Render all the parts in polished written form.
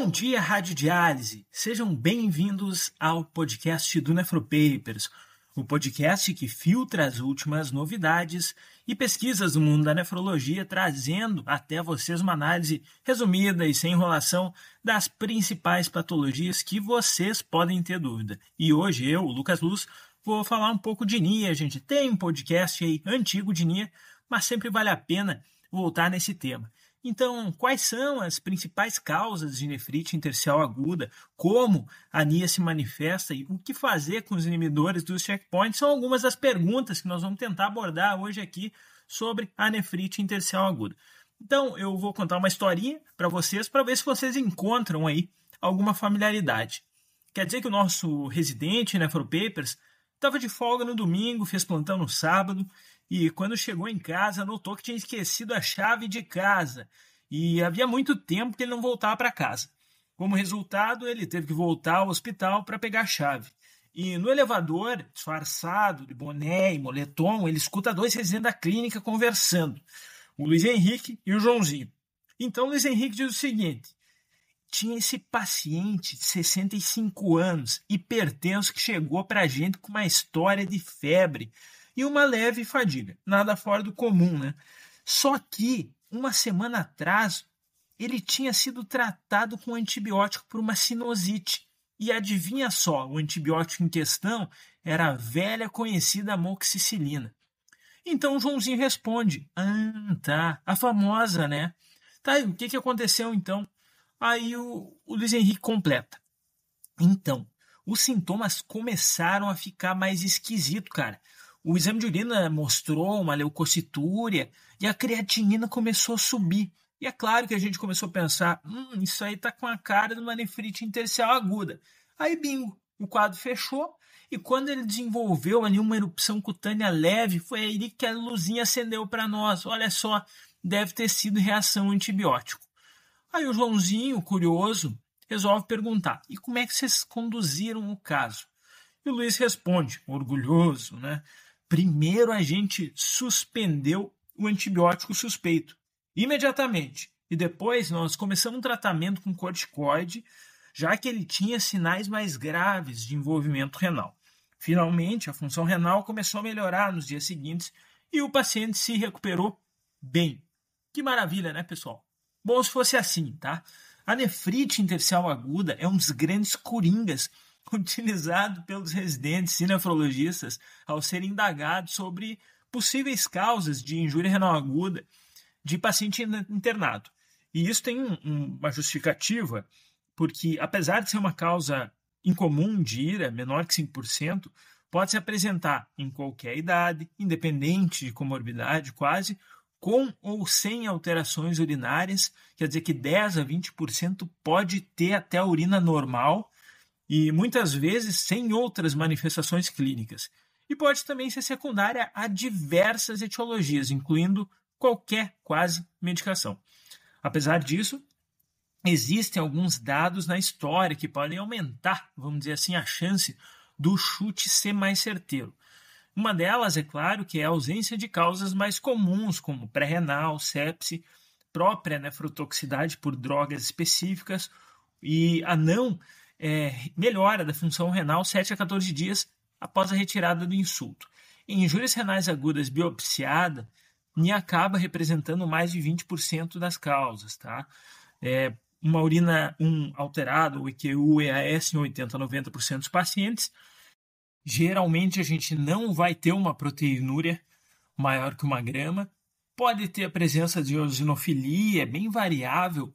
Bom dia, Radiodiálise! Sejam bem-vindos ao podcast do Nefropapers, o podcast que filtra as últimas novidades e pesquisas do mundo da nefrologia, trazendo até vocês uma análise resumida e sem enrolação das principais patologias que vocês podem ter dúvida. E hoje eu, Lucas Luz, vou falar um pouco de NIA. A gente tem um podcast aí antigo de NIA, mas sempre vale a pena voltar nesse tema. Então, quais são as principais causas de nefrite intersticial aguda? Como a NIA se manifesta e o que fazer com os inibidores dos checkpoints? São algumas das perguntas que nós vamos tentar abordar hoje aqui sobre a nefrite intersticial aguda. Então, eu vou contar uma historinha para vocês, para ver se vocês encontram aí alguma familiaridade. Quer dizer que o nosso residente Nefropapers estava de folga no domingo, fez plantão no sábado, e quando chegou em casa, notou que tinha esquecido a chave de casa. E havia muito tempo que ele não voltava para casa. Como resultado, ele teve que voltar ao hospital para pegar a chave. E no elevador, disfarçado de boné e moletom, ele escuta dois residentes da clínica conversando. O Luiz Henrique e o Joãozinho. Então o Luiz Henrique diz o seguinte: tinha esse paciente de 65 anos, hipertenso, que chegou para a gente com uma história de febre e uma leve fadiga. Nada fora do comum, né? Só que, uma semana atrás, ele tinha sido tratado com antibiótico por uma sinusite. E adivinha só, o antibiótico em questão era a velha conhecida amoxicilina. Então o Joãozinho responde: tá, a famosa, né? Tá, e o que aconteceu então? Aí o Luiz Henrique completa: então, os sintomas começaram a ficar mais esquisitos, cara. O exame de urina mostrou uma leucocitúria e a creatinina começou a subir. E é claro que a gente começou a pensar: isso aí tá com a cara de uma nefrite intersticial aguda. Aí, bingo, o quadro fechou, e quando ele desenvolveu ali uma erupção cutânea leve, foi aí que a luzinha acendeu para nós. Olha só, deve ter sido reação ao antibiótico. Aí o Joãozinho, curioso, resolve perguntar: e como é que vocês conduziram o caso? E o Luiz responde, orgulhoso, né? Primeiro a gente suspendeu o antibiótico suspeito, imediatamente. E depois nós começamos um tratamento com corticoide, já que ele tinha sinais mais graves de envolvimento renal. Finalmente, a função renal começou a melhorar nos dias seguintes e o paciente se recuperou bem. Que maravilha, né, pessoal? Bom, se fosse assim, tá? A nefrite intersticial aguda é um dos grandes coringas utilizado pelos residentes e nefrologistas ao serem indagados sobre possíveis causas de injúria renal aguda de paciente internado. E isso tem uma justificativa, porque apesar de ser uma causa incomum de IRA, menor que 5%, pode se apresentar em qualquer idade, independente de comorbidade quase, com ou sem alterações urinárias. Quer dizer que 10 a 20% pode ter até a urina normal, e muitas vezes sem outras manifestações clínicas. E pode também ser secundária a diversas etiologias, incluindo qualquer quase medicação. Apesar disso, existem alguns dados na história que podem aumentar, vamos dizer assim, a chance do chute ser mais certeiro. Uma delas, é claro, que é a ausência de causas mais comuns, como pré-renal, sepse, própria nefrotoxicidade por drogas específicas e a não melhora da função renal 7 a 14 dias após a retirada do insulto. Em injúrias renais agudas biopsiada, NIA acaba representando mais de 20% das causas. Tá? Uma urina alterada, o EQU, EAS, em 80 a 90% dos pacientes. Geralmente a gente não vai ter uma proteinúria maior que 1 grama. Pode ter a presença de eosinofilia, bem variável.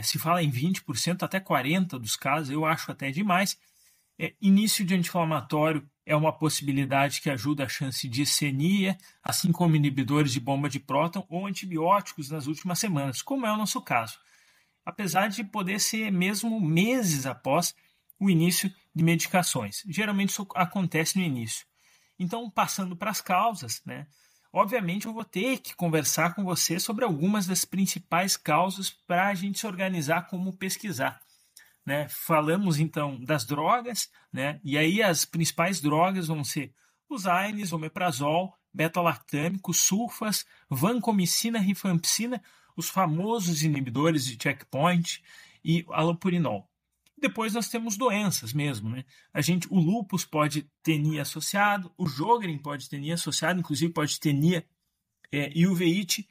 Se fala em 20%, até 40% dos casos, eu acho até demais. Início de anti-inflamatório é uma possibilidade que ajuda a chance de isquemia, assim como inibidores de bomba de próton ou antibióticos nas últimas semanas, como é o nosso caso. Apesar de poder ser mesmo meses após o início de medicações. Geralmente isso acontece no início. Então, passando para as causas, né? Obviamente eu vou ter que conversar com você sobre algumas das principais causas para a gente se organizar como pesquisar. Né? Falamos então das drogas, né? E aí as principais drogas vão ser os AINES, omeprazol, beta-lactâmico, sulfas, vancomicina, rifampicina, os famosos inibidores de checkpoint e alopurinol. Depois nós temos doenças mesmo, né? O lúpus pode ter NIA associado, o Sjögren pode ter NIA associado, inclusive pode ter NIA e uveíte,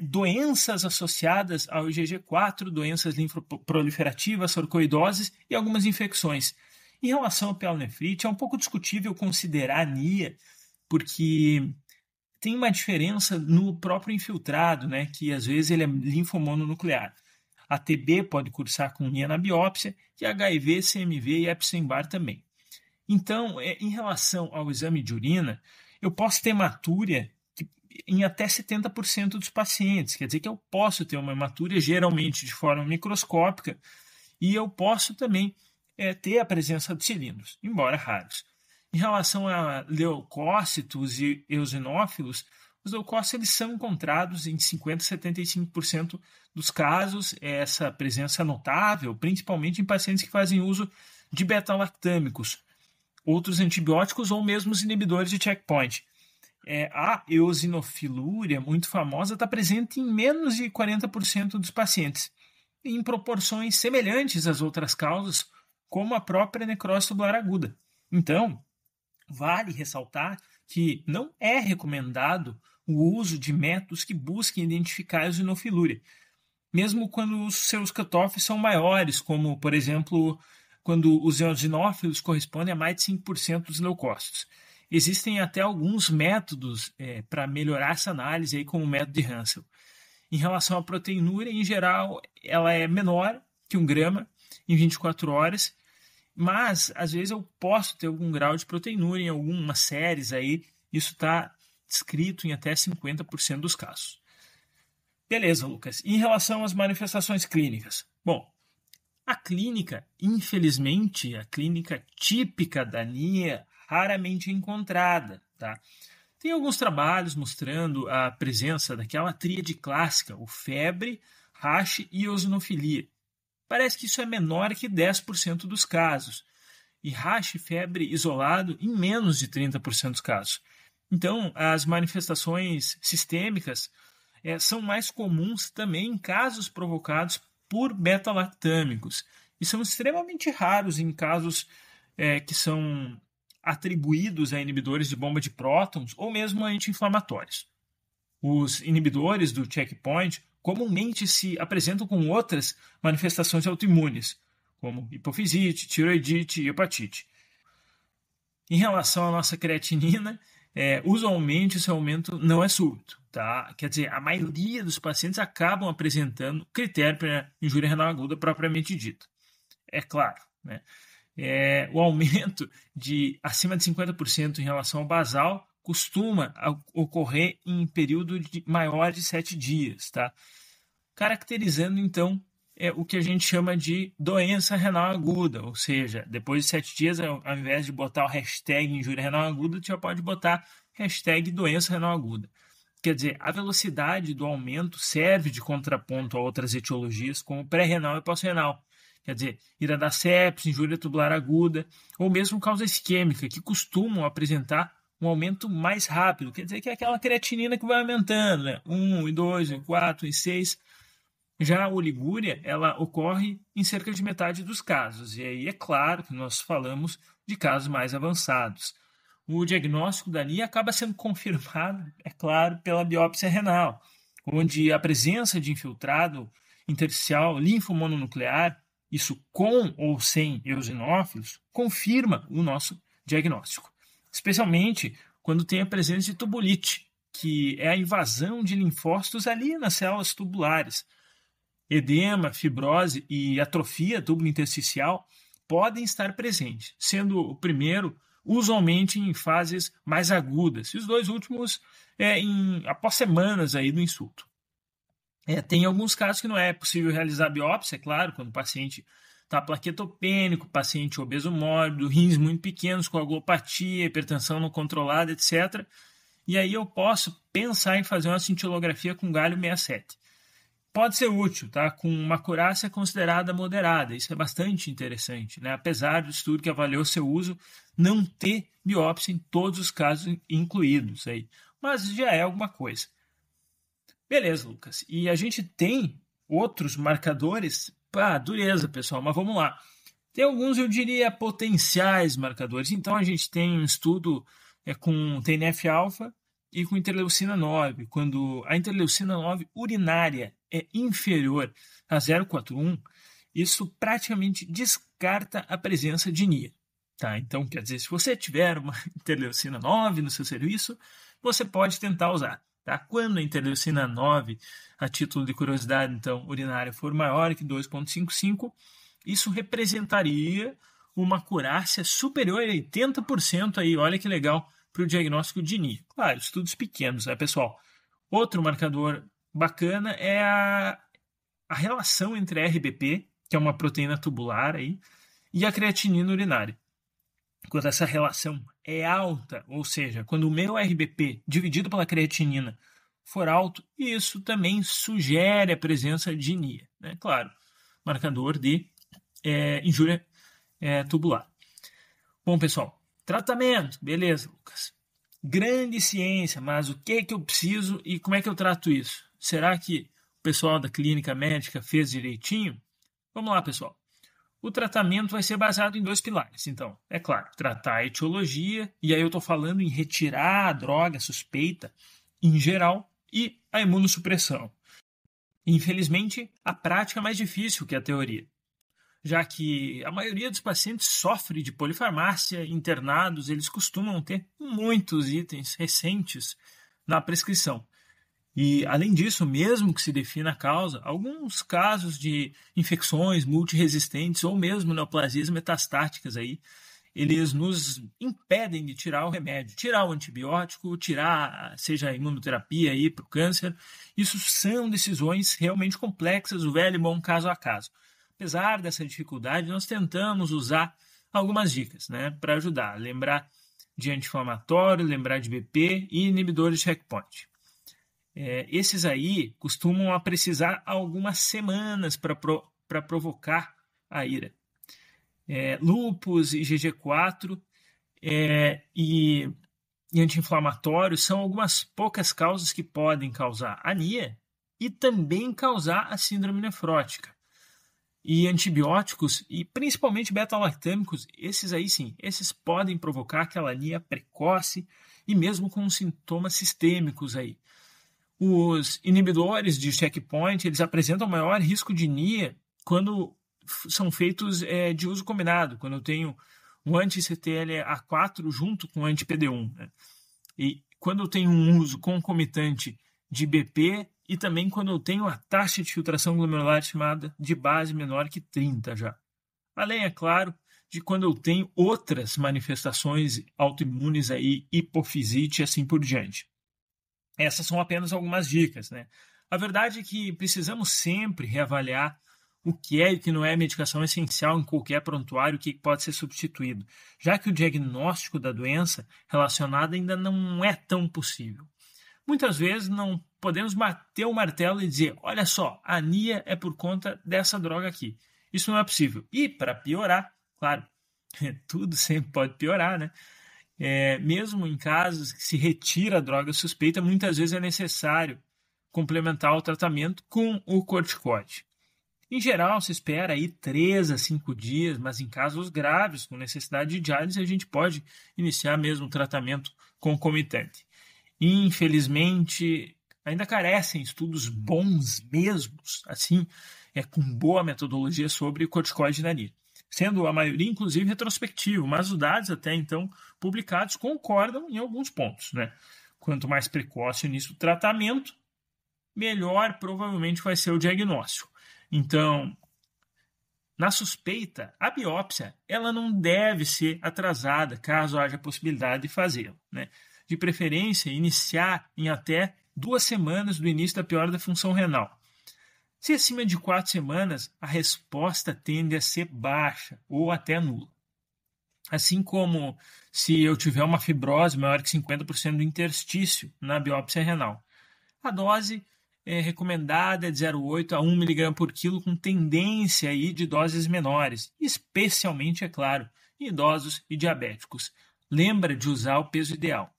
doenças associadas ao IgG4, doenças linfoproliferativas, sarcoidoses e algumas infecções. Em relação ao pielonefrite, é um pouco discutível considerar NIA, porque tem uma diferença no próprio infiltrado, né, que às vezes ele é linfomononuclear. A TB pode cursar com NIA na biópsia, e HIV, CMV e Epstein-Barr também. Então, em relação ao exame de urina, eu posso ter hematúria em até 70% dos pacientes. Quer dizer que eu posso ter uma hematúria, geralmente de forma microscópica, e eu posso também ter a presença de cilindros, embora raros. Em relação a leucócitos e eosinófilos, os leucócitos eles são encontrados em 50% a 75% dos casos, essa presença é notável, principalmente em pacientes que fazem uso de beta-lactâmicos, outros antibióticos ou mesmo os inibidores de checkpoint. A eosinofilúria, muito famosa, está presente em menos de 40% dos pacientes, em proporções semelhantes às outras causas, como a própria necrose tubular aguda. Então, vale ressaltar que não é recomendado o uso de métodos que busquem identificar a eosinofilúria, mesmo quando os seus cutoffs são maiores, como, por exemplo, quando os eosinófilos correspondem a mais de 5% dos leucócitos. Existem até alguns métodos para melhorar essa análise, aí, como o método de Hansel. Em relação à proteinúria, em geral, ela é menor que 1 grama em 24 horas, mas às vezes eu posso ter algum grau de proteinúria em algumas séries aí, isso está descrito em até 50% dos casos. Beleza, Lucas. Em relação às manifestações clínicas, bom, a clínica, infelizmente, a clínica típica da NIA, raramente encontrada, tá? Tem alguns trabalhos mostrando a presença daquela tríade clássica, o febre, rash e eosinofilia. Parece que isso é menor que 10% dos casos, e rash e febre isolado em menos de 30% dos casos. Então, as manifestações sistêmicas são mais comuns também em casos provocados por beta-lactâmicos, e são extremamente raros em casos que são atribuídos a inibidores de bomba de prótons ou mesmo anti-inflamatórios. Os inibidores do checkpoint comumente se apresentam com outras manifestações autoimunes, como hipofisite, tiroidite e hepatite. Em relação à nossa creatinina, usualmente esse aumento não é súbito, tá? Quer dizer, a maioria dos pacientes acabam apresentando critério para injúria renal aguda propriamente dita. É claro, né? O aumento de acima de 50% em relação ao basal costuma ocorrer em período maior de 7 dias, tá? Caracterizando, então, o que a gente chama de doença renal aguda, ou seja, depois de 7 dias, ao invés de botar o hashtag injúria renal aguda, tu já pode botar hashtag doença renal aguda. Quer dizer, a velocidade do aumento serve de contraponto a outras etiologias, como pré-renal e pós-renal. Quer dizer, iridacepse, injúria tubular aguda, ou mesmo causa isquêmica, que costumam apresentar um aumento mais rápido. Quer dizer que é aquela creatinina que vai aumentando, né? 1, 2, 4, 6. Já a oligúria, ela ocorre em cerca de metade dos casos. E aí é claro que nós falamos de casos mais avançados. O diagnóstico da NIA acaba sendo confirmado, é claro, pela biópsia renal, onde a presença de infiltrado intersticial linfomononuclear, isso com ou sem eosinófilos, confirma o nosso diagnóstico. Especialmente quando tem a presença de tubulite, que é a invasão de linfócitos ali nas células tubulares. Edema, fibrose e atrofia túbulo-intersticial podem estar presentes, sendo o primeiro usualmente em fases mais agudas, e os dois últimos após semanas aí do insulto. Tem alguns casos que não é possível realizar biópsia, é claro, quando o paciente está plaquetopênico, paciente obeso mórbido, rins muito pequenos, coagulopatia, hipertensão não controlada, etc. E aí eu posso pensar em fazer uma cintilografia com galho 67. Pode ser útil, tá? Com uma acurácia considerada moderada, isso é bastante interessante, né? Apesar do estudo que avaliou seu uso não ter biópsia em todos os casos incluídos aí, mas já é alguma coisa. Beleza, Lucas. E a gente tem outros marcadores Dureza, pessoal, mas vamos lá. Tem alguns, eu diria, potenciais marcadores. Então, a gente tem um estudo com TNF-alfa e com interleucina 9. Quando a interleucina 9 urinária é inferior a 0,41, isso praticamente descarta a presença de NIA. Tá? Então, quer dizer, se você tiver uma interleucina 9 no seu serviço, você pode tentar usar. Tá? Quando a interleucina 9, a título de curiosidade, então, urinária for maior que 2,55, isso representaria uma acurácia superior a 80% aí, olha que legal, para o diagnóstico de NIA. Claro, estudos pequenos, né, pessoal? Outro marcador bacana é a relação entre a RBP, que é uma proteína tubular aí, e a creatinina urinária. Quando essa relação é alta, ou seja, quando o meu RBP dividido pela creatinina for alto, isso também sugere a presença de NIA. Né? Claro, marcador de injúria tubular. Bom, pessoal, tratamento. Beleza, Lucas. Grande ciência, mas o que eu preciso e como é que eu trato isso? Será que o pessoal da clínica médica fez direitinho? Vamos lá, pessoal. O tratamento vai ser baseado em 2 pilares. Então, é claro, tratar a etiologia, e aí eu estou falando em retirar a droga suspeita em geral e a imunossupressão. Infelizmente, a prática é mais difícil que a teoria, já que a maioria dos pacientes sofre de polifarmácia, internados, eles costumam ter muitos itens recentes na prescrição. E, além disso, mesmo que se defina a causa, alguns casos de infecções multiresistentes ou mesmo neoplasias metastáticas aí, eles nos impedem de tirar o remédio, tirar o antibiótico, tirar, seja a imunoterapia aí para o câncer. Isso são decisões realmente complexas, o velho e bom caso a caso. Apesar dessa dificuldade, nós tentamos usar algumas dicas, né, para ajudar. Lembrar de anti-inflamatório, lembrar de BP e inibidores de checkpoint. Esses aí costumam precisar algumas semanas para provocar a ira. Lúpus, IgG4 e anti-inflamatórios são algumas poucas causas que podem causar anemia e também causar a síndrome nefrótica. E antibióticos, e principalmente beta-lactâmicos, esses aí sim, esses podem provocar aquela anemia precoce e mesmo com sintomas sistêmicos aí. Os inibidores de checkpoint, eles apresentam maior risco de anemia quando são feitos de uso combinado, quando eu tenho um anti-CTLA4 junto com o anti-PD1. Né? E quando eu tenho um uso concomitante de BP e também quando eu tenho a taxa de filtração glomerular estimada de base menor que 30 já. Além, é claro, de quando eu tenho outras manifestações autoimunes aí, hipofisite e assim por diante. Essas são apenas algumas dicas, né? A verdade é que precisamos sempre reavaliar o que é e o que não é medicação essencial em qualquer prontuário, o que pode ser substituído, já que o diagnóstico da doença relacionada ainda não é tão possível. Muitas vezes não podemos bater o martelo e dizer, olha só, a anemia é por conta dessa droga aqui. Isso não é possível. E para piorar, claro, tudo sempre pode piorar, né? Mesmo em casos que se retira a droga suspeita, muitas vezes é necessário complementar o tratamento com o corticoide. Em geral, se espera aí 3 a 5 dias, mas em casos graves, com necessidade de diálise, a gente pode iniciar mesmo o tratamento concomitante. Infelizmente, ainda carecem estudos bons mesmos, assim, com boa metodologia sobre corticoide na anemia. Sendo a maioria, inclusive, retrospectivo, mas os dados até então publicados concordam em alguns pontos. Né? Quanto mais precoce o início do tratamento, melhor provavelmente vai ser o diagnóstico. Então, na suspeita, a biópsia ela não deve ser atrasada, caso haja possibilidade de fazê-la. Né? De preferência, iniciar em até 2 semanas do início da piora da função renal. Se acima de 4 semanas, a resposta tende a ser baixa ou até nula. Assim como se eu tiver uma fibrose maior que 50% do interstício na biópsia renal. A dose recomendada é de 0,8 a 1 mg por quilo, com tendência aí de doses menores, especialmente, é claro, em idosos e diabéticos. Lembra de usar o peso ideal.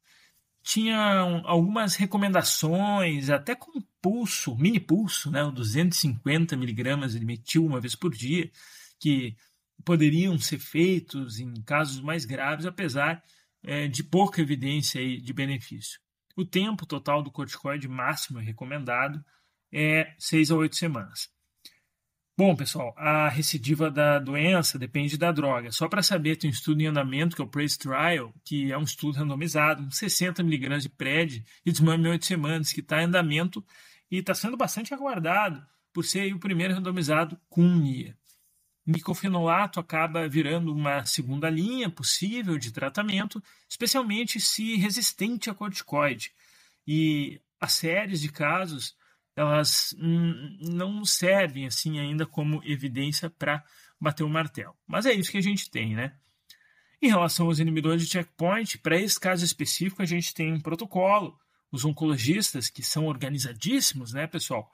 tinha algumas recomendações, até com pulso, mini pulso, né, 250 miligramas de metil uma vez por dia, que poderiam ser feitos em casos mais graves, apesar de pouca evidência aí de benefício. O tempo total do corticoide máximo recomendado é 6 a 8 semanas. Bom, pessoal, a recidiva da doença depende da droga. Só para saber, tem um estudo em andamento, que é o PRAISE Trial, que é um estudo randomizado, 60 mg de PRED e desmame em 8 semanas, que está em andamento e está sendo bastante aguardado por ser aí o primeiro randomizado com NIA. Micofenolato acaba virando uma segunda linha possível de tratamento, especialmente se resistente a corticoide. E as séries de casos, elas não servem assim ainda como evidência para bater o martelo. Mas é isso que a gente tem, né? Em relação aos inibidores de checkpoint, para esse caso específico, a gente tem um protocolo. Os oncologistas, que são organizadíssimos, né, pessoal?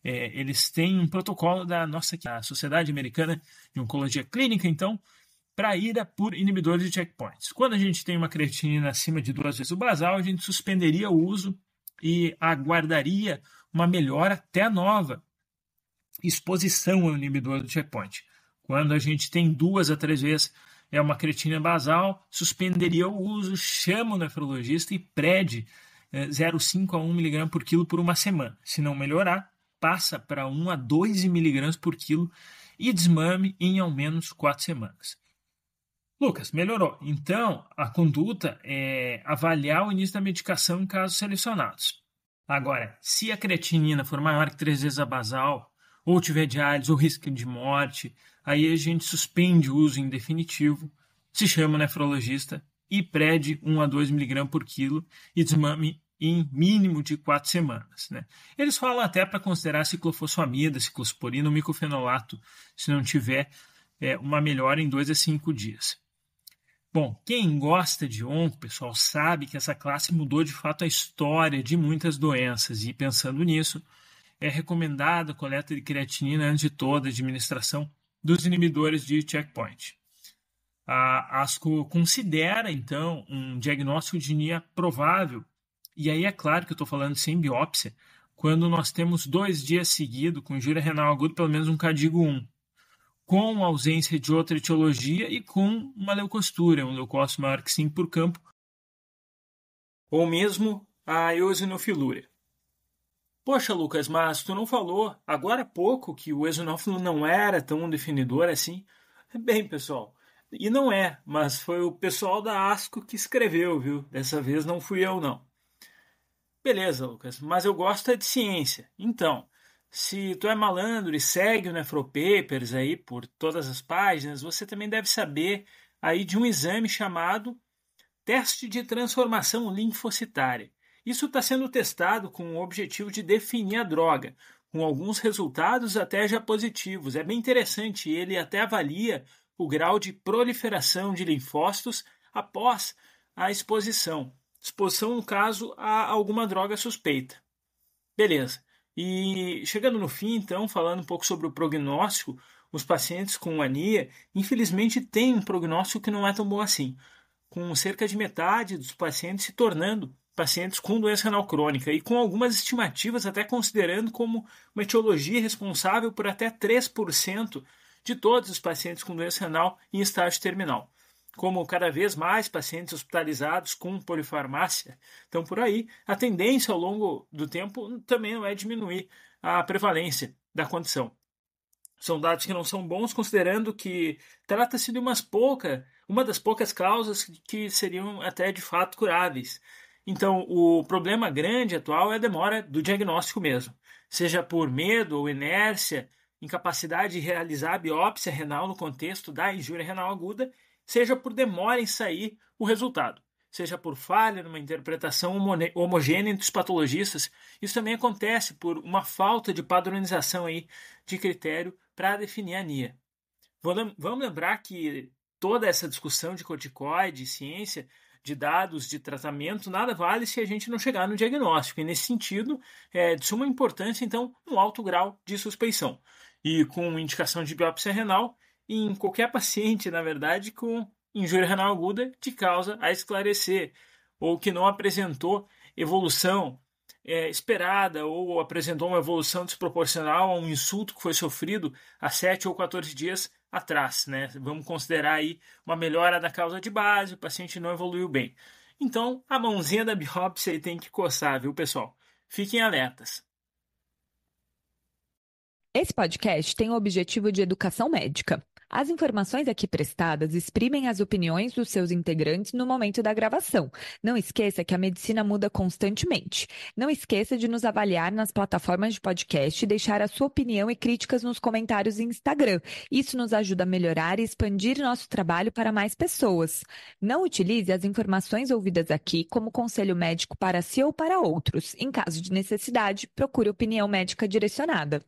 Eles têm um protocolo da a Sociedade Americana de Oncologia Clínica, então, para ida por inibidores de checkpoints. Quando a gente tem uma creatinina acima de 2 vezes o basal, a gente suspenderia o uso e aguardaria uma melhora até nova exposição ao inibidor do checkpoint. Quando a gente tem 2 a 3 vezes uma creatinina basal, suspenderia o uso, chama o nefrologista e prede 0,5 a 1 mg por quilo por uma semana. Se não melhorar, passa para 1 a 2 mg por quilo e desmame em ao menos 4 semanas. Lucas, melhorou. Então, a conduta é avaliar o início da medicação em casos selecionados. Agora, se a creatinina for maior que 3 vezes a basal, ou tiver diálise ou risco de morte, aí a gente suspende o uso em definitivo, se chama o nefrologista e prede 1 a 2 mg por quilo e desmame em mínimo de 4 semanas. Né? Eles falam até para considerar ciclofosfamida, ciclosporina ou micofenolato, se não tiver uma melhora em 2 a 5 dias. Bom, quem gosta de onco, pessoal, sabe que essa classe mudou de fato a história de muitas doenças e, pensando nisso, é recomendada a coleta de creatinina antes de toda a administração dos inibidores de checkpoint. A ASCO considera, então, um diagnóstico de NIA provável, e aí é claro que eu estou falando sem biópsia, quando nós temos 2 dias seguidos com injúria renal aguda, pelo menos um CADIGO 1, com ausência de outra etiologia e com uma leucostura, um leucócito maior que 5 por campo, ou mesmo a eosinofilúria. Poxa, Lucas, mas tu não falou agora há pouco que o eosinófilo não era tão definidor assim? Bem, pessoal, e não é, mas foi o pessoal da ASCO que escreveu, viu? Dessa vez não fui eu, não. Beleza, Lucas, mas eu gosto de ciência. Então, se tu é malandro e segue o Nefropapers aí por todas as páginas, você também deve saber aí de um exame chamado teste de transformação linfocitária. Isso está sendo testado com o objetivo de definir a droga, com alguns resultados até já positivos. É bem interessante, ele até avalia o grau de proliferação de linfócitos após a exposição. Exposição, no caso, a alguma droga suspeita. Beleza. E chegando no fim, então, falando um pouco sobre o prognóstico, os pacientes com anemia, infelizmente, têm um prognóstico que não é tão bom assim, com cerca de metade dos pacientes se tornando pacientes com doença renal crônica e com algumas estimativas até considerando como uma etiologia responsável por até 3% de todos os pacientes com doença renal em estágio terminal. Como cada vez mais pacientes hospitalizados com polifarmácia estão por aí, a tendência ao longo do tempo também não é diminuir a prevalência da condição. São dados que não são bons, considerando que trata-se de uma das poucas causas que seriam até de fato curáveis. Então, o problema grande atual é a demora do diagnóstico mesmo, seja por medo ou inércia, incapacidade de realizar a biópsia renal no contexto da injúria renal aguda, seja por demora em sair o resultado, seja por falha numa interpretação homogênea entre os patologistas. Isso também acontece por uma falta de padronização aí de critério para definir a NIA. Vamos lembrar que toda essa discussão de corticoide, ciência, de dados, de tratamento, nada vale se a gente não chegar no diagnóstico. E nesse sentido, é de suma importância, então, um alto grau de suspeição. E com indicação de biópsia renal, em qualquer paciente, na verdade, com injúria renal aguda de causa a esclarecer, ou que não apresentou evolução esperada, ou apresentou uma evolução desproporcional a um insulto que foi sofrido há 7 ou 14 dias atrás, né? Vamos considerar aí uma melhora da causa de base, o paciente não evoluiu bem. Então, a mãozinha da biópsia aí tem que coçar, viu, pessoal? Fiquem alertas. Esse podcast tem o objetivo de educação médica. As informações aqui prestadas exprimem as opiniões dos seus integrantes no momento da gravação. Não esqueça que a medicina muda constantemente. Não esqueça de nos avaliar nas plataformas de podcast e deixar a sua opinião e críticas nos comentários em Instagram. Isso nos ajuda a melhorar e expandir nosso trabalho para mais pessoas. Não utilize as informações ouvidas aqui como conselho médico para si ou para outros. Em caso de necessidade, procure opinião médica direcionada.